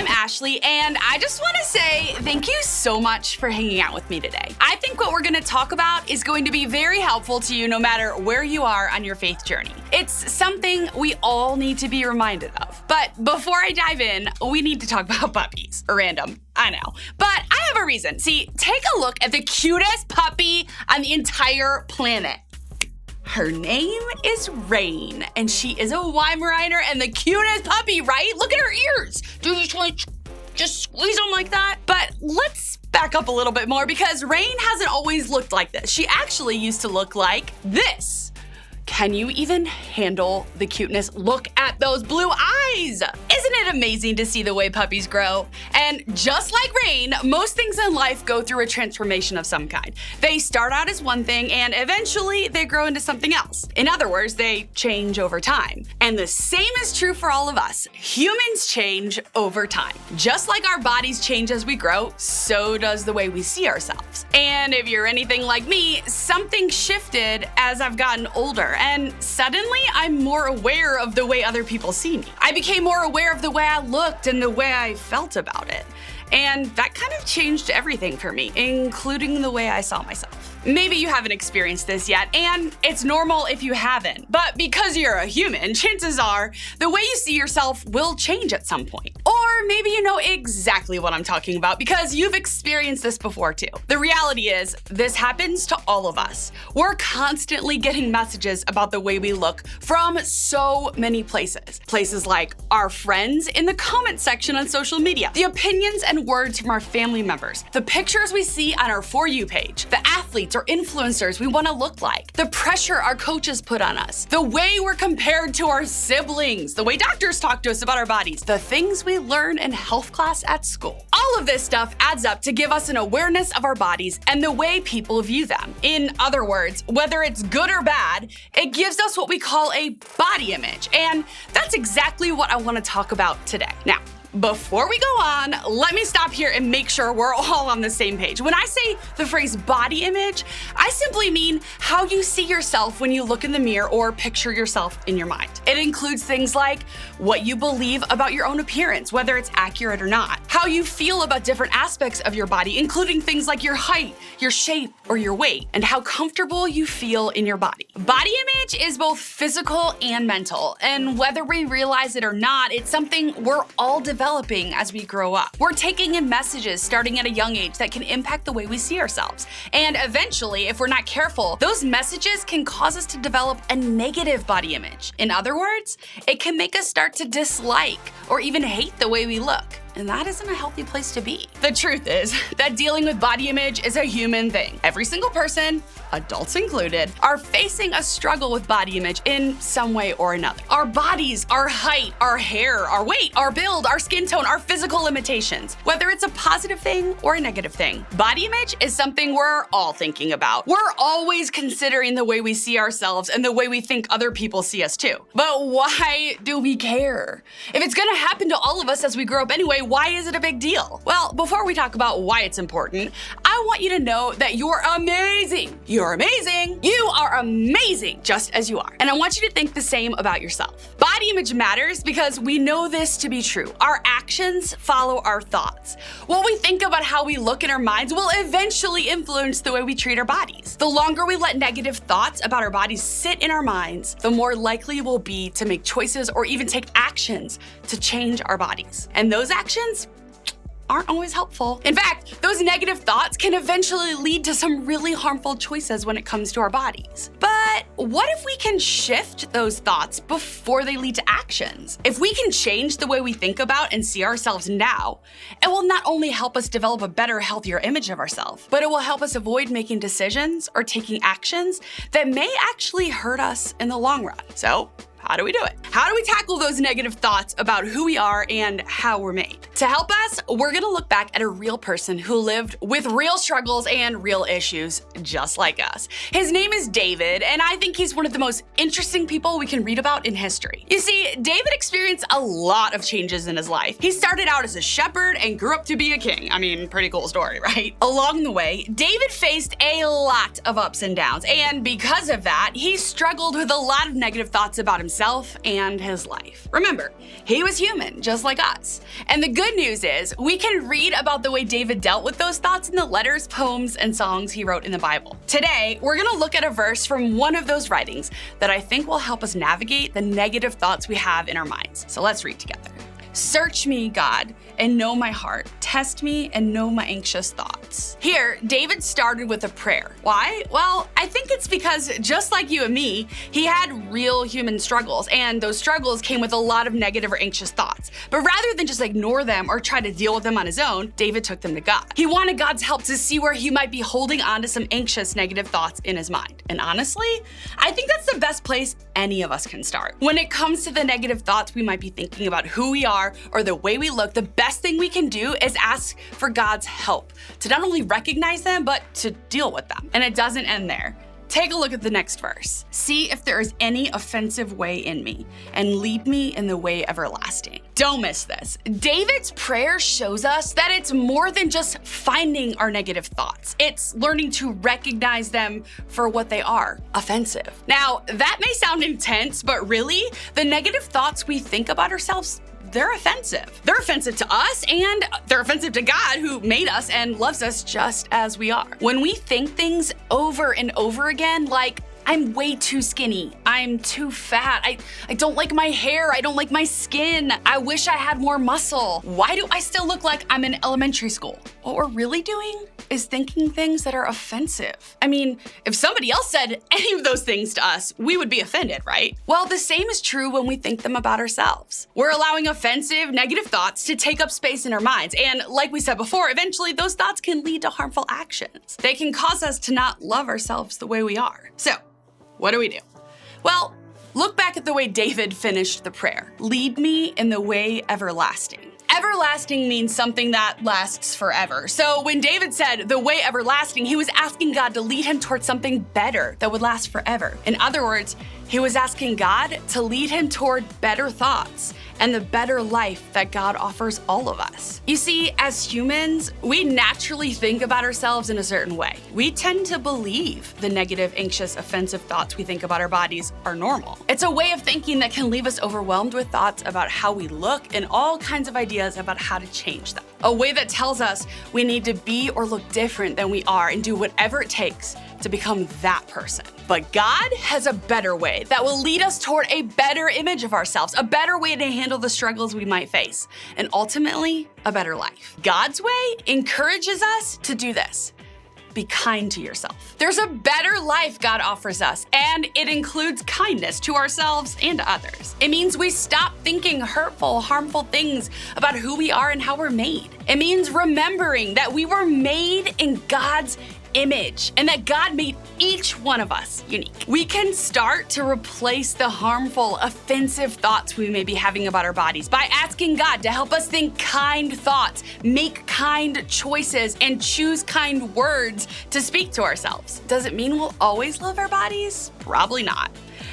I'm Ashley, and I just want to say thank you so much for hanging out with me today. I think what we're going to talk about is going to be very helpful to you no matter where you are on your faith journey. It's something we all need to be reminded of. But before I dive in, we need to talk about puppies. Random, I know. But I have a reason. See, take a look at the cutest puppy on the entire planet. Her name is Rain, and she is a Weimaraner and the cutest puppy, right? Look at her ears. Do you just squeeze them like that? But let's back up a little bit more because Rain hasn't always looked like this. She actually used to look like this. Can you even handle the cuteness? Look at those blue eyes. Isn't it amazing to see the way puppies grow? And just like Rain, most things in life go through a transformation of some kind. They start out as one thing and eventually they grow into something else. In other words, they change over time. And the same is true for all of us. Humans change over time. Just like our bodies change as we grow, so does the way we see ourselves. And if you're anything like me, something shifted as I've gotten older. And suddenly, I'm more aware of the way other people see me. I became more aware of the way I looked and the way I felt about it. And that kind of changed everything for me, including the way I saw myself. Maybe you haven't experienced this yet, and it's normal if you haven't. But because you're a human, chances are the way you see yourself will change at some point. Or maybe you know exactly what I'm talking about because you've experienced this before too. The reality is, this happens to all of us. We're constantly getting messages about the way we look from so many places. Places like our friends in the comment section on social media, the opinions and words from our family members, the pictures we see on our For You page, the athletes or influencers we want to look like, the pressure our coaches put on us, the way we're compared to our siblings, the way doctors talk to us about our bodies, the things we learn in health class at school. All of this stuff adds up to give us an awareness of our bodies and the way people view them. In other words, whether it's good or bad, it gives us what we call a body image. And that's exactly what I want to talk about today. Now, before we go on, let me stop here and make sure we're all on the same page. When I say the phrase body image, I simply mean how you see yourself when you look in the mirror or picture yourself in your mind. It includes things like what you believe about your own appearance, whether it's accurate or not, how you feel about different aspects of your body, including things like your height, your shape, or your weight, and how comfortable you feel in your body. Body image is both physical and mental, and whether we realize it or not, it's something we're all developing as we grow up. We're taking in messages starting at a young age that can impact the way we see ourselves. And eventually, if we're not careful, those messages can cause us to develop a negative body image. In other words, it can make us start to dislike or even hate the way we look. And that isn't a healthy place to be. The truth is that dealing with body image is a human thing. Every single person, adults included, are facing a struggle with body image in some way or another. Our bodies, our height, our hair, our weight, our build, our skin tone, our physical limitations, whether it's a positive thing or a negative thing. Body image is something we're all thinking about. We're always considering the way we see ourselves and the way we think other people see us too. But why do we care? If it's gonna happen to all of us as we grow up anyway, why is it a big deal? Well, before we talk about why it's important, I want you to know that you're amazing. You're amazing. You are amazing just as you are. And I want you to think the same about yourself. Body image matters because we know this to be true. Our actions follow our thoughts. What we think about how we look in our minds will eventually influence the way we treat our bodies. The longer we let negative thoughts about our bodies sit in our minds, the more likely we'll be to make choices or even take actions to change our bodies. And those actions aren't always helpful. In fact, those negative thoughts can eventually lead to some really harmful choices when it comes to our bodies. But what if we can shift those thoughts before they lead to actions? If we can change the way we think about and see ourselves now, it will not only help us develop a better, healthier image of ourselves, but it will help us avoid making decisions or taking actions that may actually hurt us in the long run. So, how do we do it? How do we tackle those negative thoughts about who we are and how we're made? To help us, we're gonna look back at a real person who lived with real struggles and real issues, just like us. His name is David, and I think he's one of the most interesting people we can read about in history. You see, David experienced a lot of changes in his life. He started out as a shepherd and grew up to be a king. I mean, pretty cool story, right? Along the way, David faced a lot of ups and downs, and because of that, he struggled with a lot of negative thoughts about himself and his life. Remember, he was human, just like us. And the good news is, we can read about the way David dealt with those thoughts in the letters, poems, and songs he wrote in the Bible. Today, we're gonna look at a verse from one of those writings that I think will help us navigate the negative thoughts we have in our minds. So let's read together. Search me, God, and know my heart. Test me and know my anxious thoughts. Here, David started with a prayer. Why? Well, I think it's because just like you and me, he had real human struggles, and those struggles came with a lot of negative or anxious thoughts. But rather than just ignore them or try to deal with them on his own, David took them to God. He wanted God's help to see where he might be holding on to some anxious, negative thoughts in his mind. And honestly, I think that's the best place any of us can start. When it comes to the negative thoughts we might be thinking about who we are or the way we look, the best thing we can do is ask for God's help to not only recognize them, but to deal with them. And it doesn't end there. Take a look at the next verse. See if there is any offensive way in me, and lead me in the way everlasting. Don't miss this. David's prayer shows us that it's more than just finding our negative thoughts. It's learning to recognize them for what they are, offensive. Now, that may sound intense, but really, the negative thoughts we think about ourselves, they're offensive. They're offensive to us, and they're offensive to God, who made us and loves us just as we are. When we think things over and over again, like, I'm way too skinny, I'm too fat, I don't like my hair, I don't like my skin, I wish I had more muscle, why do I still look like I'm in elementary school? What we're really doing is thinking things that are offensive. I mean, if somebody else said any of those things to us, we would be offended, right? Well, the same is true when we think them about ourselves. We're allowing offensive, negative thoughts to take up space in our minds, and like we said before, eventually those thoughts can lead to harmful actions. They can cause us to not love ourselves the way we are. So, what do we do? Well, look back at the way David finished the prayer. Lead me in the way everlasting. Everlasting means something that lasts forever. So when David said the way everlasting, he was asking God to lead him towards something better that would last forever. In other words, he was asking God to lead him toward better thoughts and the better life that God offers all of us. You see, as humans, we naturally think about ourselves in a certain way. We tend to believe the negative, anxious, offensive thoughts we think about our bodies are normal. It's a way of thinking that can leave us overwhelmed with thoughts about how we look and all kinds of ideas about how to change them. A way that tells us we need to be or look different than we are and do whatever it takes to become that person. But God has a better way that will lead us toward a better image of ourselves, a better way to handle the struggles we might face, and ultimately, a better life. God's way encourages us to do this. Be kind to yourself. There's a better life God offers us, and it includes kindness to ourselves and to others. It means we stop thinking hurtful, harmful things about who we are and how we're made. It means remembering that we were made in God's image and that God made each one of us unique. We can start to replace the harmful, offensive thoughts we may be having about our bodies by asking God to help us think kind thoughts, make kind choices, and choose kind words to speak to ourselves. Does it mean we'll always love our bodies? Probably not.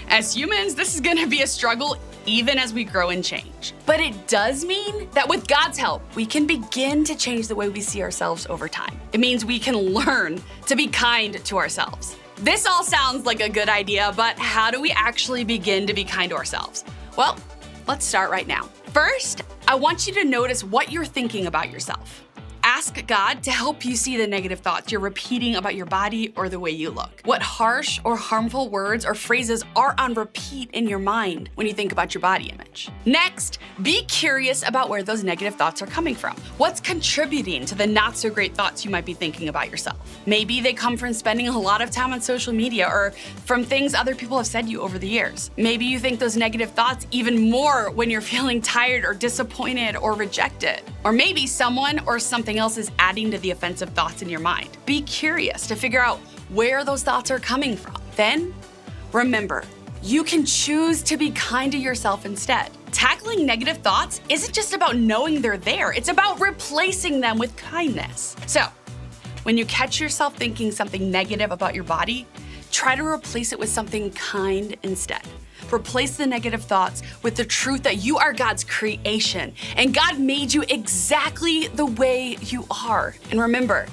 As humans, this is gonna be a struggle even as we grow and change. But it does mean that with God's help, we can begin to change the way we see ourselves over time. It means we can learn to be kind to ourselves. This all sounds like a good idea, but how do we actually begin to be kind to ourselves? Well, let's start right now. First, I want you to notice what you're thinking about yourself. Ask God to help you see the negative thoughts you're repeating about your body or the way you look. What harsh or harmful words or phrases are on repeat in your mind when you think about your body image? Next, be curious about where those negative thoughts are coming from. What's contributing to the not so great thoughts you might be thinking about yourself? Maybe they come from spending a lot of time on social media or from things other people have said to you over the years. Maybe you think those negative thoughts even more when you're feeling tired or disappointed or rejected. Or maybe someone or something else is adding to the offensive thoughts in your mind. Be curious to figure out where those thoughts are coming from. Then, remember, you can choose to be kind to yourself instead. Tackling negative thoughts isn't just about knowing they're there, it's about replacing them with kindness. So, when you catch yourself thinking something negative about your body, try to replace it with something kind instead. Replace the negative thoughts with the truth that you are God's creation and God made you exactly the way you are. And remember,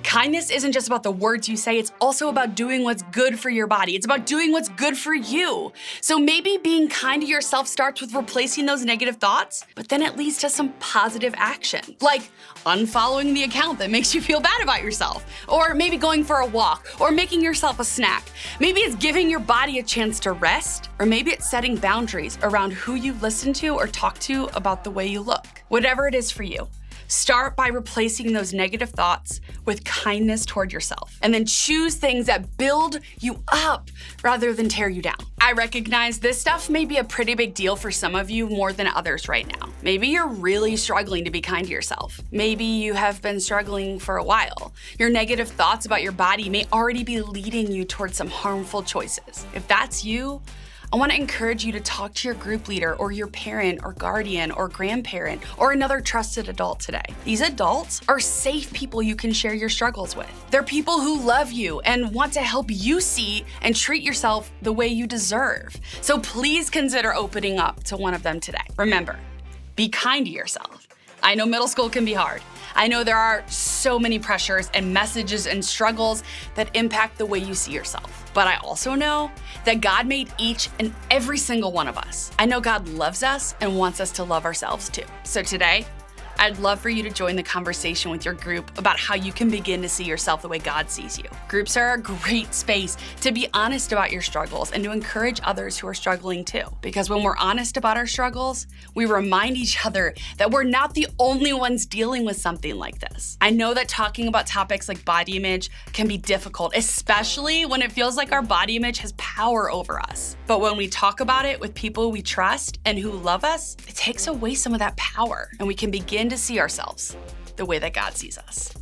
kindness isn't just about the words you say, it's also about doing what's good for your body. It's about doing what's good for you. So maybe being kind to yourself starts with replacing those negative thoughts, but then it leads to some positive action, like unfollowing the account that makes you feel bad about yourself, or maybe going for a walk, or making yourself a snack. Maybe it's giving your body a chance to rest, or maybe it's setting boundaries around who you listen to or talk to about the way you look. Whatever it is for you, start by replacing those negative thoughts with kindness toward yourself, and then choose things that build you up rather than tear you down. I recognize this stuff may be a pretty big deal for some of you more than others right now. Maybe you're really struggling to be kind to yourself. Maybe you have been struggling for a while. Your negative thoughts about your body may already be leading you towards some harmful choices. If that's you, I want to encourage you to talk to your group leader or your parent or guardian or grandparent or another trusted adult today. These adults are safe people you can share your struggles with. They're people who love you and want to help you see and treat yourself the way you deserve. So please consider opening up to one of them today. Remember, be kind to yourself. I know middle school can be hard. I know there are so many pressures and messages and struggles that impact the way you see yourself. But I also know that God made each and every single one of us. I know God loves us and wants us to love ourselves too. So today, I'd love for you to join the conversation with your group about how you can begin to see yourself the way God sees you. Groups are a great space to be honest about your struggles and to encourage others who are struggling too. Because when we're honest about our struggles, we remind each other that we're not the only ones dealing with something like this. I know that talking about topics like body image can be difficult, especially when it feels like our body image has power over us. But when we talk about it with people we trust and who love us, it takes away some of that power and we can begin to see ourselves the way that God sees us.